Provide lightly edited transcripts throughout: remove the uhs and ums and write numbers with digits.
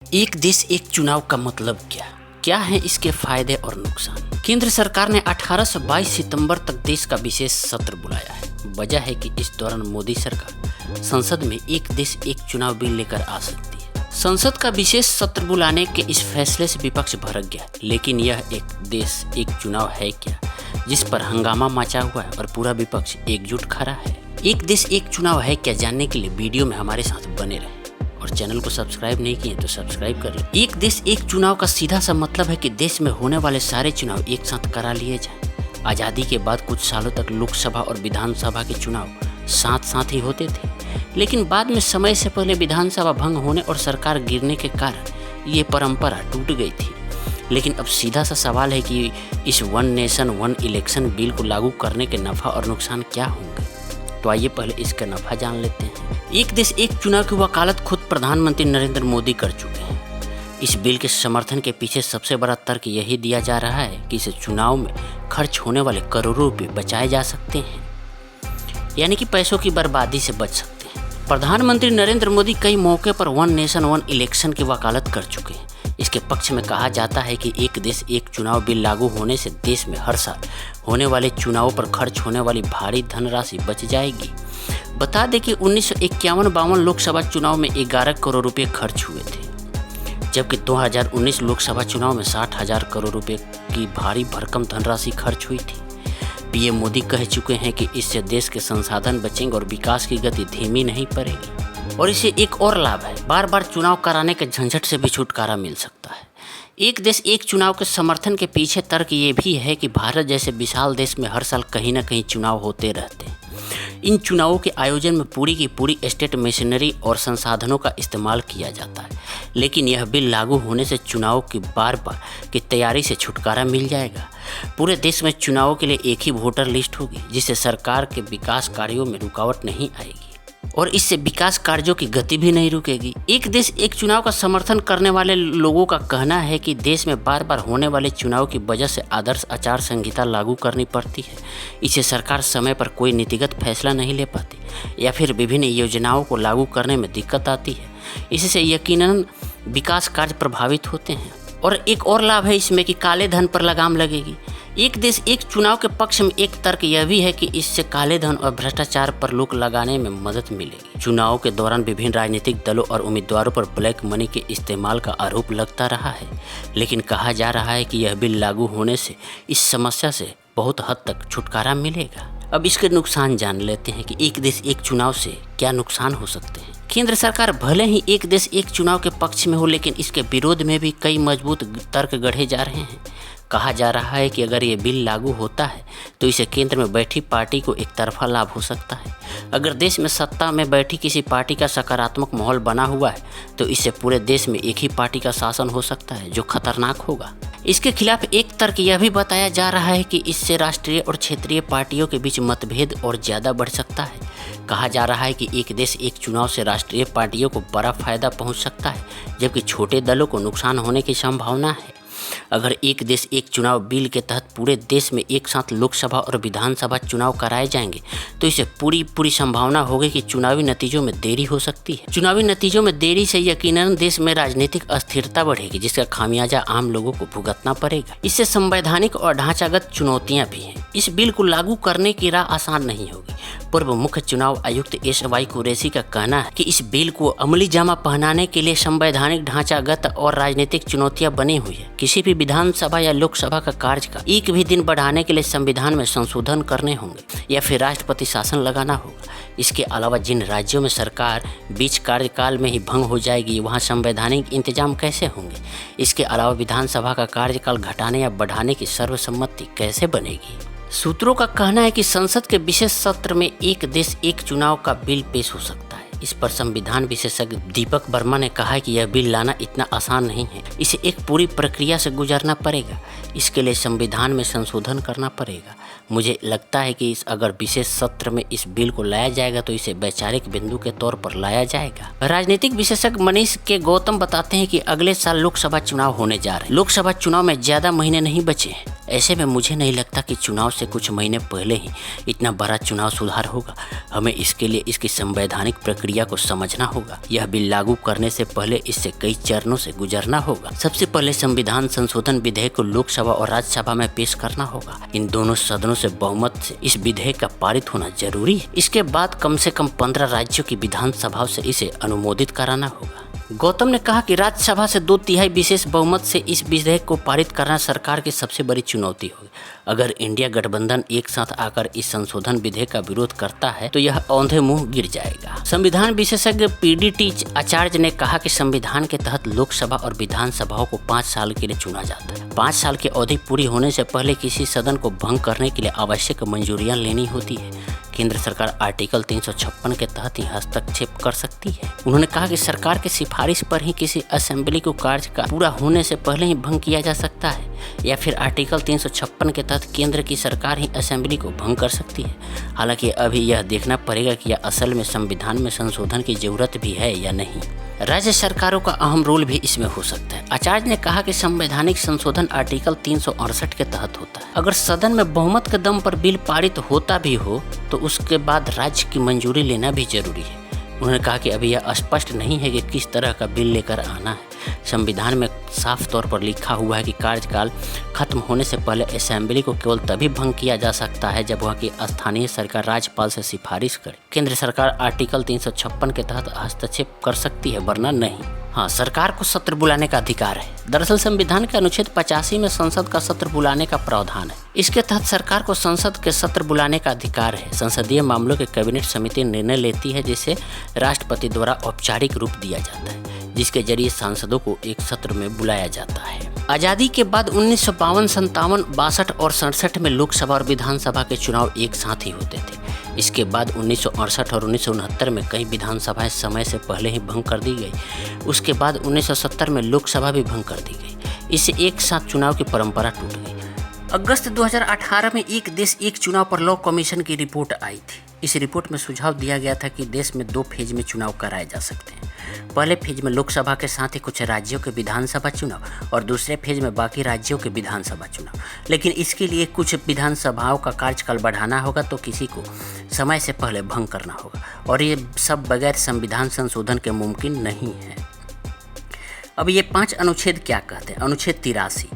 एक देश एक चुनाव का मतलब क्या है इसके फायदे और नुकसान। केंद्र सरकार ने 18 से 22 सितंबर तक देश का विशेष सत्र बुलाया है। वजह है कि इस दौरान मोदी सरकार संसद में एक देश एक चुनाव बिल लेकर आ सकती है। संसद का विशेष सत्र बुलाने के इस फैसले से विपक्ष भड़क गया, लेकिन यह एक देश एक चुनाव है क्या, जिस पर हंगामा मचा हुआ है और पूरा विपक्ष एकजुट खड़ा है। एक देश एक चुनाव है क्या जानने के लिए वीडियो में हमारे साथ बने रहें और चैनल को सब्सक्राइब नहीं किए तो सब्सक्राइब कर लें। एक देश एक चुनाव का सीधा सा मतलब है कि देश में होने वाले सारे चुनाव एक साथ करा लिए जाएं। आज़ादी के बाद कुछ सालों तक लोकसभा और विधानसभा के चुनाव साथ साथ ही होते थे, लेकिन बाद में समय से पहले विधानसभा भंग होने और सरकार गिरने के कारण ये परंपरा टूट गई थी। लेकिन अब सीधा सा सवाल है कि इस one nation one election bill को लागू करने के नफ़ा और नुकसान क्या होंगे। तो आइए पहले इसका नफ़ा जान लेते हैं। एक देश एक चुनाव की वकालत खुद प्रधानमंत्री नरेंद्र मोदी कर चुके हैं। इस बिल के समर्थन के पीछे सबसे बड़ा तर्क यही दिया जा रहा है कि इस चुनाव में खर्च होने वाले करोड़ों रुपये बचाए जा सकते हैं, यानी कि पैसों की बर्बादी से बच सकते हैं। प्रधानमंत्री नरेंद्र मोदी कई मौके पर वन नेशन वन इलेक्शन की वकालत कर चुके हैं। इसके पक्ष में कहा जाता है कि एक देश एक चुनाव बिल लागू होने से देश में हर साल होने वाले चुनावों पर खर्च होने वाली भारी धनराशि बच जाएगी। बता दें कि 1951-52 लोकसभा चुनाव में 11 करोड़ रुपए खर्च हुए थे, जबकि 2019 लोकसभा चुनाव में 60,000 करोड़ रुपए की भारी भरकम धनराशि खर्च हुई थी। पीएम मोदी कह चुके हैं कि इससे देश के संसाधन बचेंगे और विकास की गति धीमी नहीं पड़ेगी। और इसे एक और लाभ है, बार बार चुनाव कराने के झंझट से भी छुटकारा मिल सकता है। एक देश एक चुनाव के समर्थन के पीछे तर्क ये भी है कि भारत जैसे विशाल देश में हर साल कहीं ना कहीं चुनाव होते रहते हैं। इन चुनावों के आयोजन में पूरी की पूरी स्टेट मशीनरी और संसाधनों का इस्तेमाल किया जाता है, लेकिन यह बिल लागू होने से चुनाव की बार की तैयारी से छुटकारा मिल जाएगा। पूरे देश में चुनावों के लिए एक ही वोटर लिस्ट होगी, जिससे सरकार के विकास कार्यों में रुकावट नहीं आएगी और इससे विकास कार्यों की गति भी नहीं रुकेगी। एक देश एक चुनाव का समर्थन करने वाले लोगों का कहना है कि देश में बार बार होने वाले चुनाव की वजह से आदर्श आचार संहिता लागू करनी पड़ती है। इससे सरकार समय पर कोई नीतिगत फैसला नहीं ले पाती या फिर विभिन्न योजनाओं को लागू करने में दिक्कत आती है। इससे यकीनन विकास कार्य प्रभावित होते हैं। और एक और लाभ है इसमें कि काले धन पर लगाम लगेगी। एक देश एक चुनाव के पक्ष में एक तर्क यह भी है कि इससे काले धन और भ्रष्टाचार पर रोक लगाने में मदद मिलेगी। चुनाव के दौरान विभिन्न राजनीतिक दलों और उम्मीदवारों पर ब्लैक मनी के इस्तेमाल का आरोप लगता रहा है, लेकिन कहा जा रहा है कि यह बिल लागू होने से इस समस्या से बहुत हद तक छुटकारा मिलेगा। अब इसके नुकसान जान लेते हैं कि एक देश एक चुनाव से क्या नुकसान हो सकते हैं। केंद्र सरकार भले ही एक देश एक चुनाव के पक्ष में हो, लेकिन इसके विरोध में भी कई मजबूत तर्क गढ़े जा रहे हैं। कहा जा रहा है कि अगर ये बिल लागू होता है तो इसे केंद्र में बैठी पार्टी को एक तरफा लाभ हो सकता है। अगर देश में सत्ता में बैठी किसी पार्टी का सकारात्मक माहौल बना हुआ है तो इससे पूरे देश में एक ही पार्टी का शासन हो सकता है, जो खतरनाक होगा। इसके खिलाफ एक तर्क यह भी बताया जा रहा है कि इससे राष्ट्रीय और क्षेत्रीय पार्टियों के बीच मतभेद और ज़्यादा बढ़ सकता है। कहा जा रहा है कि एक देश एक चुनाव से राष्ट्रीय पार्टियों को बड़ा फायदा पहुंच सकता है, जबकि छोटे दलों को नुकसान होने की संभावना है। अगर एक देश एक चुनाव बिल के तहत पूरे देश में एक साथ लोकसभा और विधानसभा चुनाव कराए जाएंगे तो इसे पूरी संभावना होगी कि चुनावी नतीजों में देरी हो सकती है। चुनावी नतीजों में देरी से यकीनन देश में राजनीतिक अस्थिरता बढ़ेगी, जिसका खामियाजा आम लोगों को भुगतना पड़ेगा। इससे संवैधानिक और ढांचागत चुनौतियां भी हैं। इस बिल को लागू करने की राह आसान नहीं होगी। पूर्व मुख्य चुनाव आयुक्त SY कुरैशी का कहना है कि इस बिल को अमली जामा पहनाने के लिए संवैधानिक ढांचागत और राजनीतिक चुनौतियां बनी हुई है। किसी भी विधानसभा या लोकसभा का कार्य का एक भी दिन बढ़ाने के लिए संविधान में संशोधन करने होंगे या फिर राष्ट्रपति शासन लगाना होगा। इसके अलावा जिन राज्यों में सरकार बीच कार्यकाल में ही भंग हो जाएगी, वहाँ संवैधानिक इंतजाम कैसे होंगे। इसके अलावा विधानसभा का कार्यकाल घटाने या बढ़ाने की सर्वसम्मति कैसे बनेगी। सूत्रों का कहना है कि संसद के विशेष सत्र में एक देश एक चुनाव का बिल पेश हो सकता है। इस पर संविधान विशेषज्ञ दीपक वर्मा ने कहा है कि यह बिल लाना इतना आसान नहीं है, इसे एक पूरी प्रक्रिया से गुजरना पड़ेगा। इसके लिए संविधान में संशोधन करना पड़ेगा। मुझे लगता है कि अगर विशेष सत्र में इस बिल को लाया जाएगा तो इसे वैचारिक बिंदु के तौर पर लाया जाएगा। राजनीतिक विशेषज्ञ मनीष के गौतम बताते हैं कि अगले साल लोकसभा चुनाव होने जा रहे हैं। लोकसभा चुनाव में ज्यादा महीने नहीं बचे हैं। ऐसे में मुझे नहीं लगता कि चुनाव से कुछ महीने पहले ही इतना बड़ा चुनाव सुधार होगा। हमें इसके लिए इसकी संवैधानिक प्रक्रिया को समझना होगा। यह बिल लागू करने से पहले इससे कई चरणों से गुजरना होगा। सबसे पहले संविधान संशोधन विधेयक को लोकसभा और राज्यसभा में पेश करना होगा। इन दोनों सदनों से बहुमत से इस विधेयक का पारित होना जरूरी है। इसके बाद कम से कम 15 राज्यों की विधानसभाओं से इसे अनुमोदित कराना होगा। गौतम ने कहा कि राज्यसभा से 2/3 विशेष बहुमत से इस विधेयक को पारित करना सरकार की सबसे बड़ी चुनौती होगी। अगर इंडिया गठबंधन एक साथ आकर इस संशोधन विधेयक का विरोध करता है तो यह औंधे मुंह गिर जाएगा। संविधान विशेषज्ञ PDT आचार्य ने कहा कि संविधान के तहत लोकसभा और विधानसभाओं को 5 साल के लिए चुना जाता है। 5 साल की अवधि पूरी होने से पहले किसी सदन को भंग करने के लिए आवश्यक मंजूरियां लेनी होती है। केंद्र सरकार आर्टिकल 356 के तहत ही हस्तक्षेप कर सकती है। उन्होंने कहा कि सरकार की सिफारिश पर ही किसी असेंबली को कार्य का पूरा होने से पहले ही भंग किया जा सकता है, या फिर आर्टिकल 356 के तहत केंद्र की सरकार ही असेंबली को भंग कर सकती है। हालांकि अभी यह देखना पड़ेगा कि यह असल में संविधान में संशोधन की जरूरत भी है या नहीं। राज्य सरकारों का अहम रोल भी इसमें हो सकता है। आचार्य ने कहा कि संवैधानिक संशोधन आर्टिकल 368 के तहत होता है। अगर सदन में बहुमत के दम पर बिल पारित होता भी हो तो उसके बाद राज्य की मंजूरी लेना भी जरूरी है। उन्होंने कहा कि अभी यह स्पष्ट नहीं है कि किस तरह का बिल लेकर आना है। संविधान में साफ तौर पर लिखा हुआ है कि कार्यकाल खत्म होने से पहले असेंबली को केवल तभी भंग किया जा सकता है जब वहाँ की स्थानीय सरकार राज्यपाल से सिफारिश करे। केंद्र सरकार आर्टिकल 356 के तहत हस्तक्षेप कर सकती है, वरना नहीं। हाँ, सरकार को सत्र बुलाने का अधिकार है। दरअसल संविधान के अनुच्छेद 85 में संसद का सत्र बुलाने का प्रावधान है। इसके तहत सरकार को संसद के सत्र बुलाने का अधिकार है। संसदीय मामलों के कैबिनेट समिति निर्णय लेती है जिसे राष्ट्रपति द्वारा औपचारिक रूप दिया जाता है, जिसके जरिए सांसदों को एक सत्र में बुलाया जाता है। आज़ादी के बाद 1952, 57, 62 और 67 में लोकसभा और विधानसभा के चुनाव एक साथ ही होते थे। इसके बाद 1968 और 1969 में कई विधानसभाएं समय से पहले ही भंग कर दी गई। उसके बाद 1970 में लोकसभा भी भंग कर दी गई। इससे एक साथ चुनाव की परंपरा टूट गई। अगस्त 2018 में एक देश एक चुनाव पर लॉ कमीशन की रिपोर्ट आई थी। इस रिपोर्ट में सुझाव दिया गया था कि देश में 2 फेज में चुनाव कराए जा सकते हैं। पहले फेज में लोकसभा के साथ ही कुछ राज्यों के विधानसभा चुनाव और दूसरे फेज में बाकी राज्यों के विधानसभा चुनाव। लेकिन इसके लिए कुछ विधानसभाओं का कार्यकाल बढ़ाना होगा तो किसी को समय से पहले भंग करना होगा, और ये सब बगैर संविधान संशोधन के मुमकिन नहीं है। अब ये 5 अनुच्छेद क्या कहते हैं? अनुच्छेद 83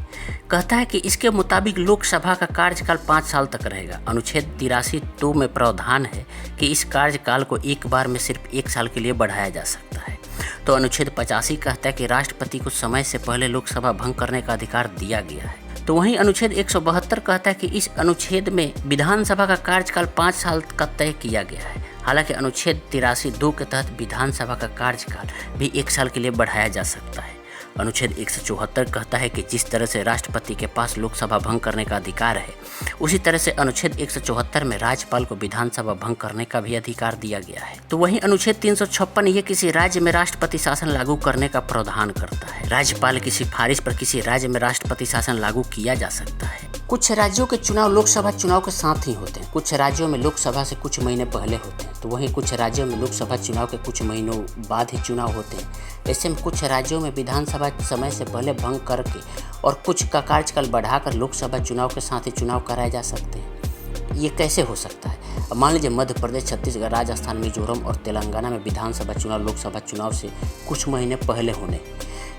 कहता है कि इसके मुताबिक लोकसभा का कार्यकाल 5 साल तक रहेगा। अनुच्छेद 83(2) में प्रावधान है कि इस कार्यकाल को एक बार में सिर्फ 1 साल के लिए बढ़ाया जा सकता है। तो अनुच्छेद 85 कहता है कि राष्ट्रपति को समय से पहले लोकसभा भंग करने का अधिकार दिया गया है। तो वहीं अनुच्छेद 172 कहता है कि इस अनुच्छेद में विधानसभा का कार्यकाल 5 साल का तय किया गया है। हालांकि अनुच्छेद 83(2) के तहत विधानसभा का कार्यकाल भी 1 साल के लिए बढ़ाया जा सकता है। अनुच्छेद 174 कहता है कि जिस तरह से राष्ट्रपति के पास लोकसभा भंग करने का अधिकार है, उसी तरह से अनुच्छेद 174 में राज्यपाल को विधानसभा भंग करने का भी अधिकार दिया गया है। तो वहीं अनुच्छेद 356 ये किसी राज्य में राष्ट्रपति शासन लागू करने का प्रावधान करता है। राज्यपाल की सिफारिश पर किसी राज्य में राष्ट्रपति शासन लागू किया जा सकता है। कुछ राज्यों के चुनाव लोकसभा चुनाव के साथ ही होते हैं। कुछ राज्यों में लोकसभा से कुछ महीने पहले होते हैं, तो वहीं कुछ राज्यों में लोकसभा चुनाव के कुछ महीनों बाद ही चुनाव होते हैं। ऐसे में कुछ राज्यों में विधानसभा समय से पहले भंग करके और कुछ का कार्यकाल बढ़ाकर लोकसभा चुनाव के साथ ही चुनाव कराए जा सकते हैं। ये कैसे हो सकता है? अब मान लीजिए मध्य प्रदेश, छत्तीसगढ़, राजस्थान, मिजोरम और तेलंगाना में विधानसभा चुनाव लोकसभा चुनाव से कुछ महीने पहले होने।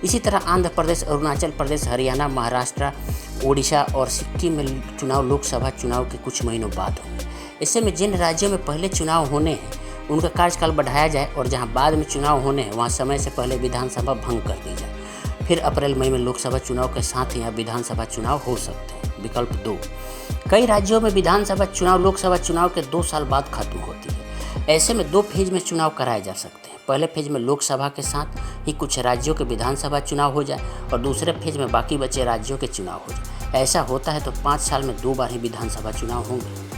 इसी तरह आंध्र प्रदेश, अरुणाचल प्रदेश, हरियाणा, महाराष्ट्र, ओडिशा और सिक्किम में चुनाव लोकसभा चुनाव के कुछ महीनों बाद होंगे। ऐसे में जिन राज्यों में पहले चुनाव होने हैं उनका कार्यकाल बढ़ाया जाए, और जहां बाद में चुनाव होने हैं वहां समय से पहले विधानसभा भंग कर दी जाए। फिर अप्रैल मई में लोकसभा चुनाव के साथ ही यहाँ विधानसभा चुनाव हो सकते हैं। विकल्प 2, कई राज्यों में विधानसभा चुनाव लोकसभा चुनाव के 2 साल बाद खत्म होती है। ऐसे में 2 फेज में चुनाव कराए जा सकते हैं। पहले फेज में लोकसभा के साथ ही कुछ राज्यों के विधानसभा चुनाव हो जाए और दूसरे फेज में बाकी बचे राज्यों के चुनाव हो जाए। ऐसा होता है तो 5 साल में 2 बार ही विधानसभा चुनाव होंगे।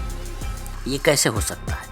ये कैसे हो सकता है?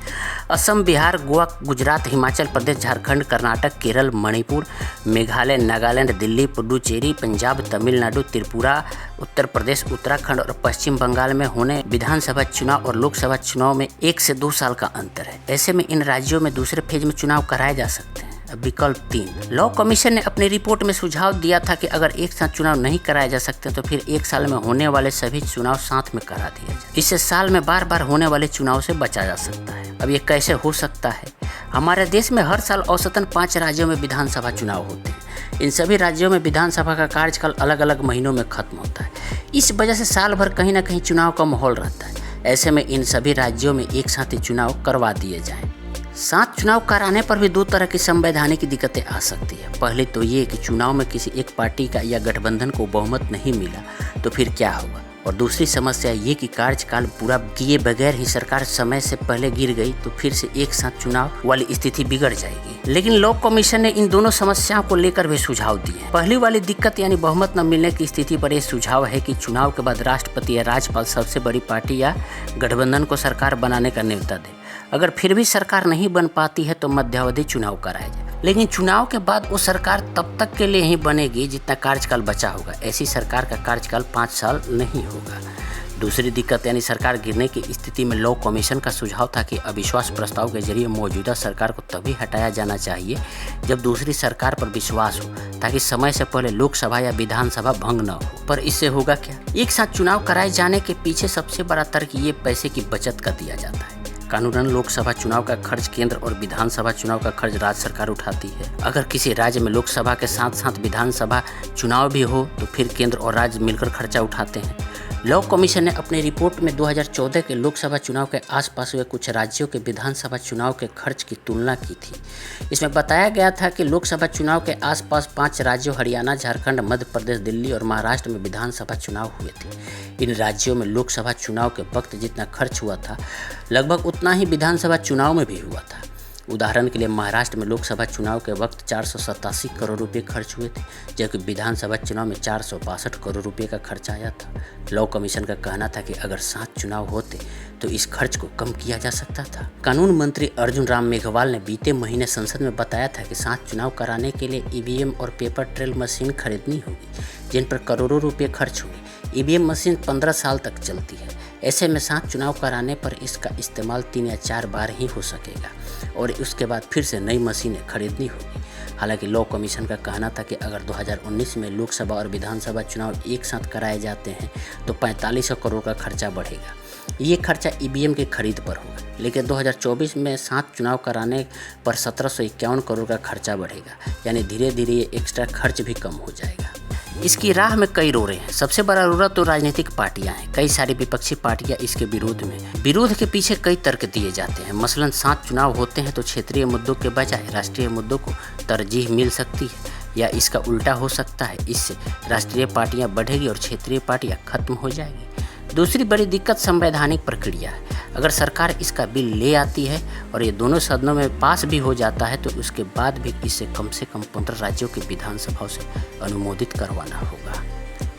असम, बिहार, गोवा, गुजरात, हिमाचल प्रदेश, झारखंड, कर्नाटक, केरल, मणिपुर, मेघालय, नागालैंड, दिल्ली, पुडुचेरी, पंजाब, तमिलनाडु, त्रिपुरा, उत्तर प्रदेश, उत्तराखंड और पश्चिम बंगाल में होने विधानसभा चुनाव और लोकसभा चुनाव में 1 से 2 साल का अंतर है। ऐसे में इन राज्यों में दूसरे फेज में चुनाव कराए जा सकते हैं। विकल्प 3। लॉ कमीशन ने अपनी रिपोर्ट में सुझाव दिया था कि अगर एक साथ चुनाव नहीं कराए जा सकते तो फिर एक साल में होने वाले सभी चुनाव साथ में करा दिया जाए। इससे साल में बार बार होने वाले चुनाव से बचा जा सकता है। अब ये कैसे हो सकता है? हमारे देश में हर साल औसतन 5 राज्यों में विधानसभा चुनाव होते हैं। इन सभी राज्यों में विधानसभा का कार्यकाल अलग अलग महीनों में खत्म होता है। इस वजह से साल भर कहीं ना कहीं चुनाव का माहौल रहता है। ऐसे में इन सभी राज्यों में एक साथ ही चुनाव करवा दिए जाएं। साथ चुनाव कराने पर भी 2 तरह की संवैधानिक दिक्कतें आ सकती है। पहली तो ये कि चुनाव में किसी एक पार्टी का या गठबंधन को बहुमत नहीं मिला तो फिर क्या होगा, और दूसरी समस्या ये कि कार्यकाल पूरा किए बगैर ही सरकार समय से पहले गिर गई तो फिर से एक साथ चुनाव वाली स्थिति बिगड़ जाएगी। लेकिन लॉ कमीशन ने इन दोनों समस्याओं को लेकर भी सुझाव दिए हैं। पहली वाली दिक्कत यानी बहुमत न मिलने की स्थिति पर यह सुझाव है कि चुनाव के बाद राष्ट्रपति या राज्यपाल सबसे बड़ी पार्टी या गठबंधन को सरकार बनाने का न्योता दे। अगर फिर भी सरकार नहीं बन पाती है तो मध्यावधि चुनाव कराया जाए, लेकिन चुनाव के बाद वो सरकार तब तक के लिए ही बनेगी जितना कार्यकाल बचा होगा। ऐसी सरकार का कार्यकाल 5 साल नहीं होगा। दूसरी दिक्कत यानी सरकार गिरने की स्थिति में लॉ कमीशन का सुझाव था कि अविश्वास प्रस्ताव के जरिए मौजूदा सरकार को तभी हटाया जाना चाहिए जब दूसरी सरकार पर विश्वास हो, ताकि समय से पहले लोकसभा या विधानसभा भंग न हो। पर इससे होगा क्या? एक साथ चुनाव कराए जाने के पीछे सबसे बड़ा तर्क ये पैसे की बचत कर दिया जाता है। कानूनन लोकसभा चुनाव का खर्च केंद्र और विधानसभा चुनाव का खर्च राज्य सरकार उठाती है। अगर किसी राज्य में लोकसभा के साथ साथ विधानसभा चुनाव भी हो तो फिर केंद्र और राज्य मिलकर खर्चा उठाते हैं। लॉ कमीशन ने अपनी रिपोर्ट में 2014 के लोकसभा चुनाव के आसपास हुए कुछ राज्यों के विधानसभा चुनाव के खर्च की तुलना की थी। इसमें बताया गया था कि लोकसभा चुनाव के आसपास 5 राज्यों हरियाणा, झारखंड, मध्य प्रदेश, दिल्ली और महाराष्ट्र में विधानसभा चुनाव हुए थे। इन राज्यों में लोकसभा चुनाव के वक्त जितना खर्च हुआ था लगभग उतना ही विधानसभा चुनाव में भी हुआ था। उदाहरण के लिए महाराष्ट्र में लोकसभा चुनाव के वक्त 487 करोड़ रुपए खर्च हुए थे, जबकि विधानसभा चुनाव में 462 करोड़ रुपए का खर्च आया था। लॉ कमीशन का कहना था कि अगर 7 चुनाव होते तो इस खर्च को कम किया जा सकता था। कानून मंत्री अर्जुन राम मेघवाल ने बीते महीने संसद में बताया था कि 7 चुनाव कराने के लिए ईवीएम और पेपर ट्रेल मशीन खरीदनी होगी, जिन पर करोड़ों रुपये खर्च होंगे। ईवीएम मशीन 15 साल तक चलती है। ऐसे में 7 चुनाव कराने पर इसका इस्तेमाल 3 या 4 बार ही हो सकेगा और उसके बाद फिर से नई मशीनें खरीदनी होगी। हालांकि लॉ कमीशन का कहना था कि अगर 2019 में लोकसभा और विधानसभा चुनाव एक साथ कराए जाते हैं तो 4500 करोड़ का खर्चा बढ़ेगा। ये खर्चा ईवीएम की खरीद पर होगा, लेकिन 2024 में 7 चुनाव कराने पर 1751 करोड़ का खर्चा बढ़ेगा, यानी धीरे धीरे ये एक्स्ट्रा खर्च भी कम हो जाएगा। इसकी राह में कई रोड़े हैं। सबसे बड़ा रोड़ा तो राजनीतिक पार्टियां हैं। कई सारी विपक्षी पार्टियां इसके विरोध के पीछे कई तर्क दिए जाते हैं। मसलन 7 चुनाव होते हैं तो क्षेत्रीय मुद्दों के बजाय राष्ट्रीय मुद्दों को तरजीह मिल सकती है, या इसका उल्टा हो सकता है। इससे राष्ट्रीय पार्टियां बढ़ेगी और क्षेत्रीय पार्टियां खत्म हो जाएगी। दूसरी बड़ी दिक्कत संवैधानिक प्रक्रिया है। अगर सरकार इसका बिल ले आती है और ये दोनों सदनों में पास भी हो जाता है तो उसके बाद भी इसे कम से कम 15 राज्यों की विधानसभाओं से अनुमोदित करवाना होगा।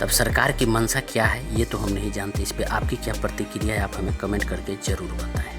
तब सरकार की मंशा क्या है ये तो हम नहीं जानते। इस पर आपकी क्या प्रतिक्रिया है, आप हमें कमेंट करके जरूर बताएं।